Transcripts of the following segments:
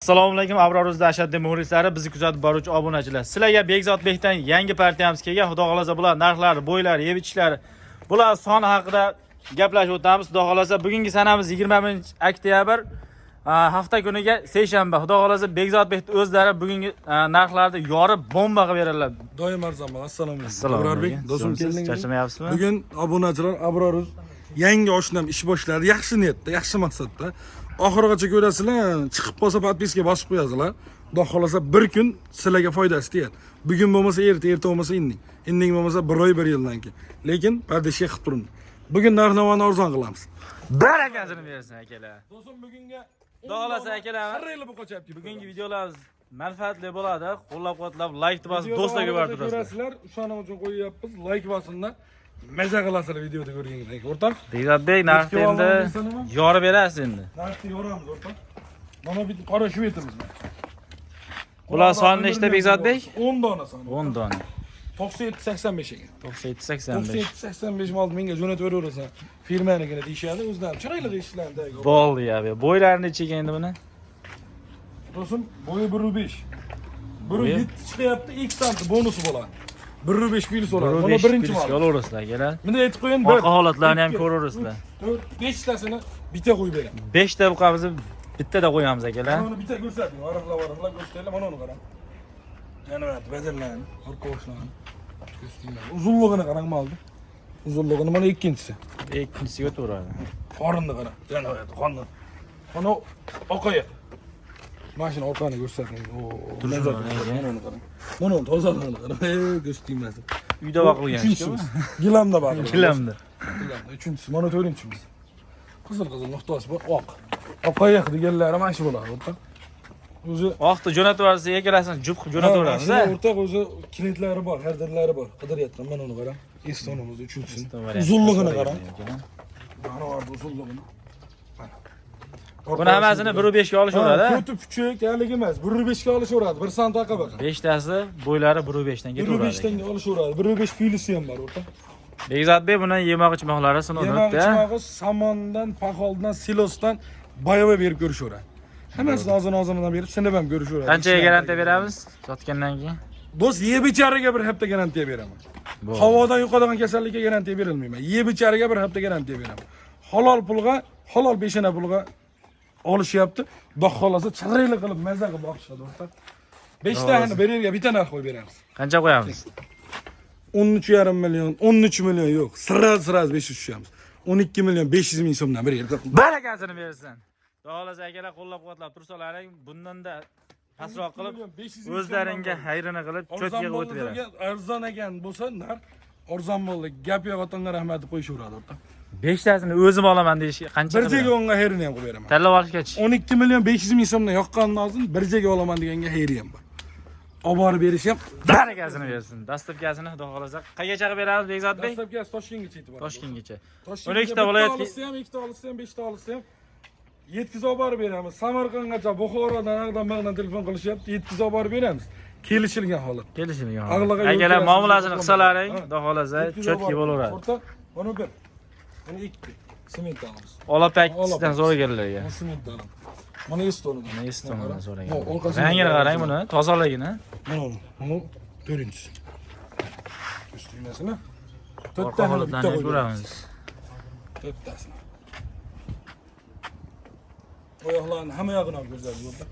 Assalomu alaykum Abroruzda ashaddiy muxlislari, bizni kuzatib boruvchi obunachilar. Sizlarga Bekzodbekdan yangi partiyamiz kelgan. Xudo xolasa bular narxlari, bo'ylari, yeb ichishlari, bular soni haqida gaplashib o'tamiz. Xudo xolasa bugungi sanamiz 20-oktyabr, hafta kuniga seshanba. Xudo xolasa Bekzodbekning o'zlari bugungi narxlarni yorib bomba qilib beradilar. Doim arzon. Assalomu alaykum. Abrorбек, do'stim keldingiz. Charchamayapsizmi? Bugun obunachilar Abroruz yangi oshnam ish boshladi. Yaxshi niyatda, yaxshi maqsadda. Oxirigacha ko'rasizlar, chiqib qolsa podpiska bosib qo'yasizlar. Xudo xolasa bir kun sizlarga foydasi tegadi. Bugun bo'lmasa erta bo'lmasa inding. Inding bo'lmasa bir oy bir yildan keyin. Lekin podpiska qilib turing. Bugun narx-navoni arzon qilamiz. Barakasini bersin akalar. Do'stim bugunga Xudo xolasa akalar, bugungi videolarimiz manfaatli bo'ladi. Qo'llab-quvvatlab, like bosib, do'stlarga yuborib ko'rasizlar. O'shaning uchun qo'yyapmiz. Like bosinlar. Maza qilasizlar videoda ko'rganingizdek, o'rtoq. Bekzodbek narxni endi yorib berasiz endi. Narxni yoramiz, o'rtoq. Mana bitta qora shvetimiz bor. Bular soni nechta Bekzodbek? 10 dona soni. 10 dona. 97-85 ekan. 97-85. 97-85 mal menga jo'natib beraversan. Firmanikini deyishadi, o'zlari chiroyli deyishlardi. Bo'ldi ya. Bo'ylari necha ekan endi buni? Do'stim, bo'yi 1.5. 1.7 chiqyapti, X santi bonusi bo'ladi. 1.5 fils bo'ladi. Mana birinchi mal. Yo'laverasizlar, akalar. Buni aytib qo'yin, Orqa holatlarni ham ko'raverasizlar. 5 tasini bitta qo'yib beraman. 5 ta buqamizni bittada qo'yamiz, akalar. Mana uni bitta ko'rsating, varaqlab ko'rsataylar, mana uni qarang. Yana bajarlarni, orqa boshlarni. Uzunligini qarang malni. Uzunligini mana ikkinchisi. Ikkinchisiga o'taveradi. Qorinni qarang. Yana qonni. Mana oqoyoq. Mashina orqani ko'rsating. Mana uni qarang. Mana uni tozaligini qarang. Ko'z tegmasin. Uyda boqilgan ishmi? Gilamda bor. Gilamda. Uchinchisi, mana to'rtinchimiz. Qizil nuqtasi bor, oq. Oqoyoq deganlari mana shu bo'ladi, o'rtoq. O'zi oqni jo'natib yuborsa, ekalasini jup qilib jo'natib yuboramiz. O'rtoq o'zi klientlari bor, xaridorlari bor. Qidiryapman, mana uni qarang. Estonimiz uchinchisi. Uzunligini qarang. Mana bu uzunligini. Buni hammasini 1.5 ga olishaveradi. Ko'ti puchuk, haligi emas. 1.5 ga olishaveradi. 1 sant taqa bor. 5 tasi bo'ylari 1.5 dan ketaveradi. 1.5 dan olishaveradi. 1.5 filisi ham bor, o'rtoq. Bekzodbek buni yemoq-ichmoqlari sinovdan o'tdi. Yemoq-ichmog'i samondan, paxoldan, silosdan boyava berib ko'rishaveradi. Hammasini ozini-ozinidan berib sinib ham ko'rishaveradi. Qanchaga garantiya beramiz sotgandan keyin? Do'st, yeb ichariga bir hafta garantiya beraman. Havodan yuqadigan kasallikka garantiya berilmayman. Yeb ichariga bir hafta garantiya beraman. Halol pulga, halol beshana pulga olishyapti. Xudo xolasa chiroyli qilib maza qilib boqishadi, o'rtoq. 5 tani bererga bitta narx qo'yib beramiz. Qancha qo'yamiz? 13,5 million, 13 million yo'q. Sirraz 500 tushamiz. 12 million 500 ming so'mdan beraylik. Barakasini bersin. Xudo xolasa akalar qo'llab-quvvatlab tursalaring, bundan-da pasroq qilib o'zlaringga xayrini qilib cho'tkiga o'tib beradi. Arzon ekan bo'lsa, narx arzon bo'ldi. Gap yo'q, otamga rahmat deb qo'yishaveradi, o'rtoq. 5 tasini o'zim olaman deyish qancha? Bir joyga unga xayrini ham qo'yib beraman. Tanlab olishgachi. 12 million 500 ming so'mdan yoqqandan oldin bir joyga olaman deganga xayri ham bor. Olib borib berish ham barakasini bersin. Dasturkasini Xudo xolasa qayerga chaqib beramiz Bekzodbek? Dasturkasi Toshkentgacha yetib boradi. Toshkentgacha. 12 ta viloyatga ham, 2 ta olsa ham, 5 ta olsa ham yetkazib borib beramiz. Samarqandgacha, Buxorodan telefon qilishyapti, yetkazib borib beramiz. Kelishilgan holat. Kelishilgan holat. Akalar muomalasini qilsalaring, Xudo xolasa cho'tki bo'laveradi. O'rtoq, mana bir. Mana 2 sement olamiz. Olapakdan so'raganlarga. Sement olamiz. Mana Estoniyadan. Mana Estoniyadan so'ragan. Rangini qarang buni, tozaligini. Mana 4-inchisi. Üstünesine. Orqa holatlarni ko'ramiz. 4 tasini. Oyoqlarni hamma yog'ini olib ko'rsatib bo'ldi.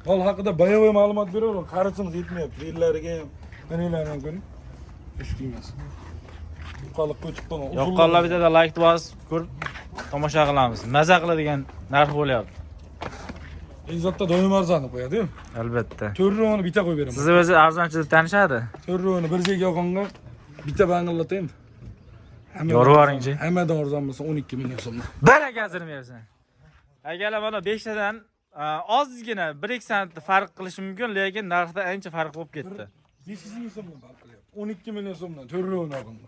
Mol haqida bayovoy ma'lumot beraman, qarichingiz yetmayapti. Yillariga ham, qaniylarni ham ko'ring. Üstünes. Yuqoliq ko'chib qolgan. Yoqqanlar bitta like bosib ko'rib tomosha qilamiz. Maza qiladigan narx bo'lyapti. Bekzodda doim arzon qo'yadi-ku. Albatta. 4 roni bitta qo'yib beraman. Sizni o'zi arzonchi deb tanishadi. 4 roni bir joyga olganga bitta bangillataymi? Yorib yuboringchi. Hammadan arzon bo'lsa 12 million so'm. Barakasini bersin. Agar mana 5 tadan ozgina 1-2 sant farq qilishi mumkin, lekin narxda ancha farq bo'lib ketdi. 500 ming so'mdan farq qilyapti. 12 million so'mdan 4 roni olganda.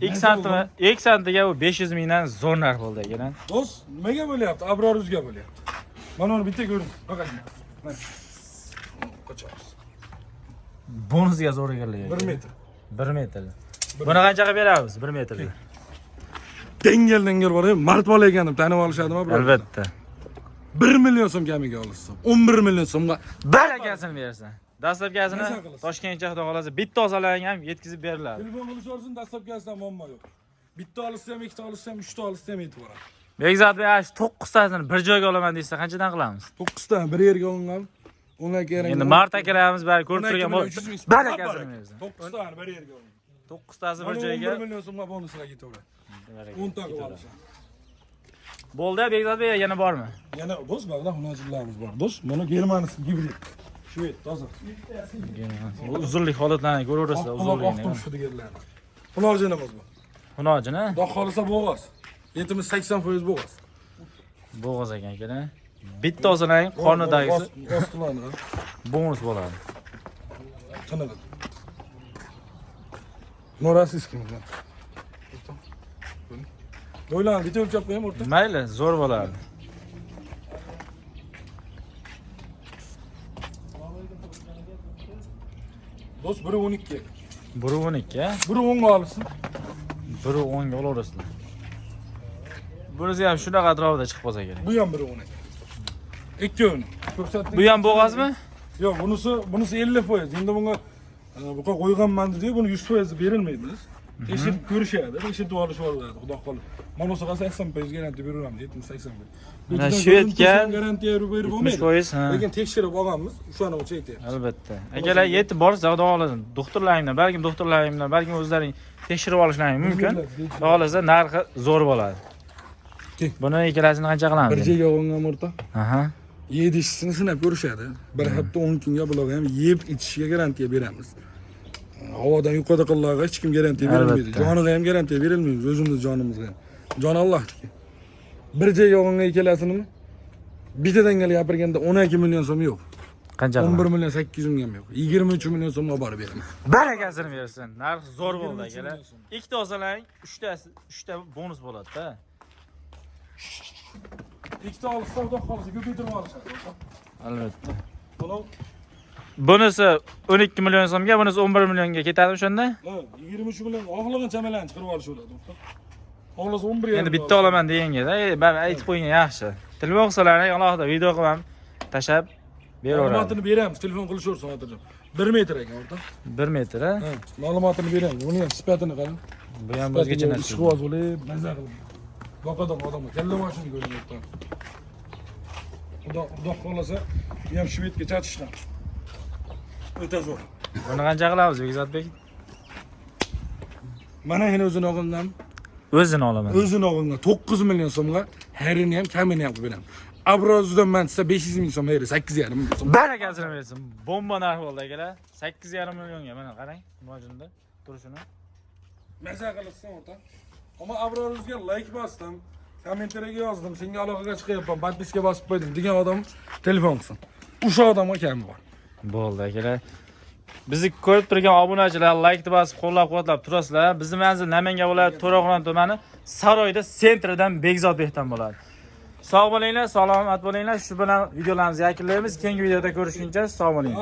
2 santiga u 500 mingdan zo'r narx bo'ldi ekan. Do'st, nimaga bo'lyapti? Abroruzga bo'lyapti. Mana uni bitta ko'ring. Faqat. Mana. Qochamiz. Bonusga zo'r ekanlar. 1 metr. 1 metr. Buni qanchaga beramiz? 1 metrga. Dengel bor, mard bola ekan deb tanib olishadimi, bro? Albatta. 1 million so'm kamiga olasiz. 11 million so'mga barakasini bersin. Dastlabkasini Nasa qilasiz? Toshkentga xudo xolasa bitta olsalar ham yetkazib beriladi. Telefon qilishingiz dastlabkasidan muammo yo'q. Bitta olsa ham, ikkita olsa ham, uchta olsa ham yetib boradi. Bekzod Bey, 9 tasini bir joyga olaman desa qanchadan qilamiz? 9 ta bir yerga olingan. Unga kerak. Endi mart akalarimiz bari ko'rib turgan barakasini bersin. 9 ta bir yerga olingan. 9 tasi bir 1 joyga. million so'mga bonuslar ketaveradi. 10 ta qilib olishadi. Bo'ldi, Bekzod Bey, yana bormi? Yana do'st bor, hunarchilarimiz bor. Do'st, mana Germaniyasi gibrid. Shved, toza. Uzunlik holatlarini ko'raverasizlar, uzunligini. Oqtum shidirlarni. Xulojinimiz bor. Xunojini Xudo xolisa bo'g'oz. Etimiz 80% bo'g'oz. bo'g'oz ekan akana. Bitta olsalar qornidagisi Ostqilani. bonus bo'ladi. Qanaqa? Norasiskimi? Bo'ylarni bitta o'lchab qo'yam o'rta. Mayli, zo'r bo'ladi. Do'st 1.12. 1.12, 1.10 ga olsin. 1.10 ga olaverasizlar. Bunisi ham shunaqa atrofida chiqib qolsa kerak. Bu ham 1.10. Ikkovini. Ko'rsatdik. Bu ham bo'g'ozmi? Yo'q, bunisi 50%. Endi bunga bu yoqqa qo'yganman dedi, buni 100% berilmaydi. Tekshirib ko'rishadi, tekshirib olishib oladi, xudo xohlasa. Mana o'sha 80% garantiya beraveramiz, 70-80%. Mana Shvedga garantiya berib bo'lmaydi. 70%, ha. Lekin tekshirib olganmiz, o'shani o'lcha aytyapmiz. Albatta. Akalar yetib borsa, xudo xohlasin, doktorlaringdan, balkim doktorlaringdan, balkim o'zlaring tekshirib olishlaring mumkin. Xudo xohlasa narxi zo'r bo'ladi. Buni ikkalasini qancha qilamiz? Bir joyga olgan o'rta. Aha. Yedisini sinab ko'rishadi. Bir hafta 10 kunga bularga ham yeb ichishga garantiya beramiz. Havodan yuqori qillarga hech kim garantiya bermaydi. Joniga ham garantiya berilmaydi, o'zimiz jonimizga ham. Jon Allohniki. Bir joyga olgan ikkalasini bittadan gapirganda 12 million so'm yo'q. Qancha? 11 million 800 ming ham yo'q. 23 million so'mga borib beraman. Barakasini bersin. Narx zo'r bo'ldi akalar. Ikkita olsalaring, 3ta bonus bo'ladi-da. Ikkita olsa xudo xolasa ko'paytirib olishadi. Albatta. Buni Bunisi 12 million so'mga, bunisi 11 millionga ketadi o'shanda? 23 million oxlagan chamalarni chiqarib olishadi. Xohlasa 11 Endi bitta olaman deganga-da, aytib qo'ying yaxshi. Telefon qilsalaring alohida video qilib ham tashab beraveradi. Ma'lumotini beramiz, telefon qilishaversin hozircha. 1 metr ekan o'rta. 1 metr, ha? Ma'lumotini beramiz. Buni ham sifatini qarang. Bu ham o'zgacha narsa. Ishqiboz bo'lib, maza qilib. Boqadan odamga kalla mashina ko'ryapti. Xudo xolasa, bu ham Shvedga chatishdan. O'ta zo'r. Buni qancha qilamiz, Bekzodbek? Mana yana o'zini olgandan, O'zini olaman. o'zini olgandan 9 million so'mga harini ham kamini ham qilib beraman. Abrozdan men size 500 ming so'm beraman, 8,5 million so'm. Barakasini bersin. Bomba narx bo'ldi akalar. 8,5 millionga mana qarang, mojinda turishini. Maza qilsin o'rta. Ama Abrozga like bosdim, kommentariyaga yozdim, senga aloqaga chiqyapman, podpiska bosib qo'ydim degan odam telefon qilsin. O'sha odamga kami bor. Bo'ldi akalar. Bizni ko'rib turgan obunachilar like bosib qo'llab-quvvatlab turasizlar. Bizning manzil Namangan viloyati To'raqo'rg'on tumani Saroyda sentridan Bekzodbekdan bo'ladi. Sog' bo'linglar, salomat bo'linglar. Shu bilan videolarimizni yakunlaymiz. Keyingi videoda ko'rishguncha sog' bo'ling.